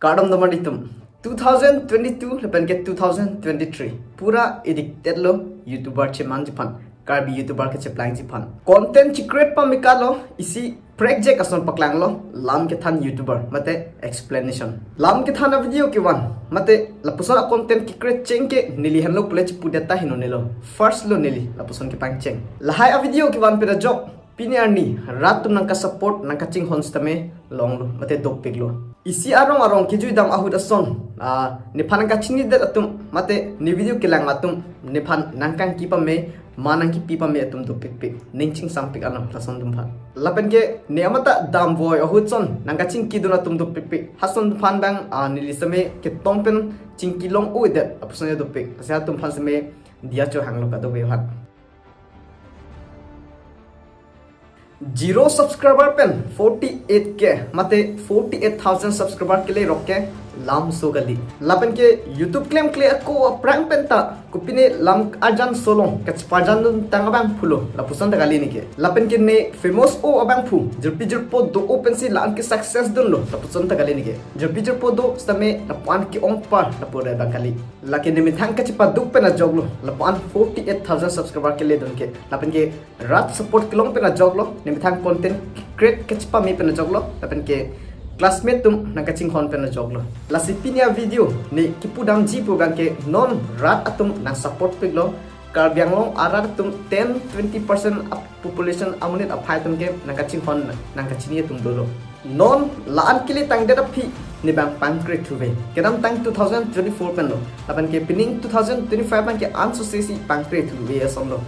Kadam damaditum 2022 lepen ke 2023 pura addicted lo YouTuber che manjipan karbi YouTuber ke cheplang jipan content secret pa mikalo isi project ason paklang lo lam ke than YouTuber mate explanation lam ke than video ke wan mate lapuson content secret cheng ke nili hanlo college pudeta hino nelo first lo nili lapuson ke pang cheng lahai a video ke wan pera job Pini arni ratu nangka support nangka ching honstame longlo mate dopik lo isi arong kiju dam ahud ason ni phanangka chini det atum mate ni video kelang atum ni phan nangkang ki pame manang ki pi pame atum dopik pe ningching sampik anam lason dum phan lapen ke ne amata dam boy ahud son nangka ching ki duna tum dopik pe hason phan bang nilisame ke tompen ching kilong o det apson dopik asa tum phan same dia cho hanglo ka do be hat Zero subscriber pen 48k mate 48,000 subscriber ke le rokke lam so gali lapen ke YouTube claim kle ko aprang pen ta kupine lam ajan solong ke parjan tang abang phulo la pusan ta gali ni ke lapen ke ne famous o abang phu jirpi jirpo do open si lan ke success dun lo la pusan ta gali ni ke jirpi jirpo do stame la pan ki ong par la pore ba gali la ke ne mi thang ka chipa duk pen a joglo la pan 48,000 subscriber ke le dun ke lapen ke rat support kelong pen a joglo ne mi thang content create ke chipa mi pen a joglo lapen ke classmate tum nakaching hon pen joglo lasi pinia video ni kipudam ji program ke non rat atum nang support piglo karbyang long arar tum 10-20% population amunit aphai tum ke nakaching hon nakachini tum dolo non laan kili tang de aphi ni bang pangkre thuwe kedam tang 2024 pen lo apan ke pining 2025 ban ke ansu sesi pangkre thuwe asomlo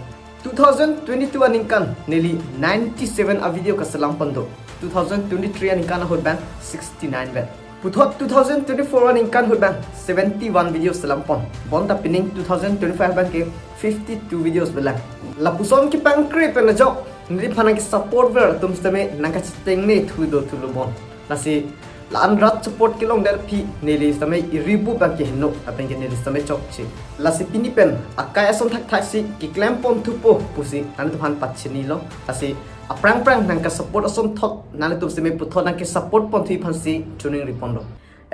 2022 aninkan nearly 97 a video ka salam pando 2023 aninkan hot bang 69 bet puthot 2024 aninkan hot bang 71 videos salam pon bonta pining 2025 bang ke 52 videos belang lapuson ki pangkre pen job ni phana ki support ver tum stame nangka chiteng ne thudo thulu bon nasi lan rat support kilong der phi neli stame iribu bang ke hino apen ke neli stame chokche lasi Pini pen akai ason thak thak si ki klem pon thupo pusi an tu han pachini lo asi aprang nangka support ason thot nale tum stame puthot nangke support pon thui phansi tuning ripondo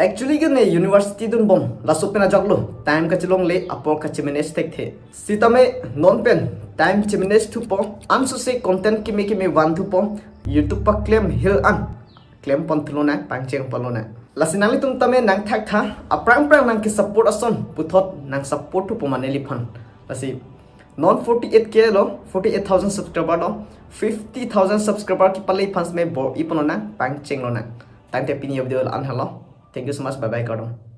actually ke ne university dun bom laso pen ajaglo time ka chilong le apor ka chimene stek the sitame non pen time chimene thupo anso se content ki me wan thupo YouTube pa claim hill an klem pon thlona pangcheng palona lasinali tum tame nang thak tha aprang nang ki support ason puthot nang support tu pomaneli phan lasi non 48k lo 48,000 subscriber lo 50,000 subscriber ki palei phans me bo iponona pangcheng lona tante Pini video an hello thank you so much bye bye kadam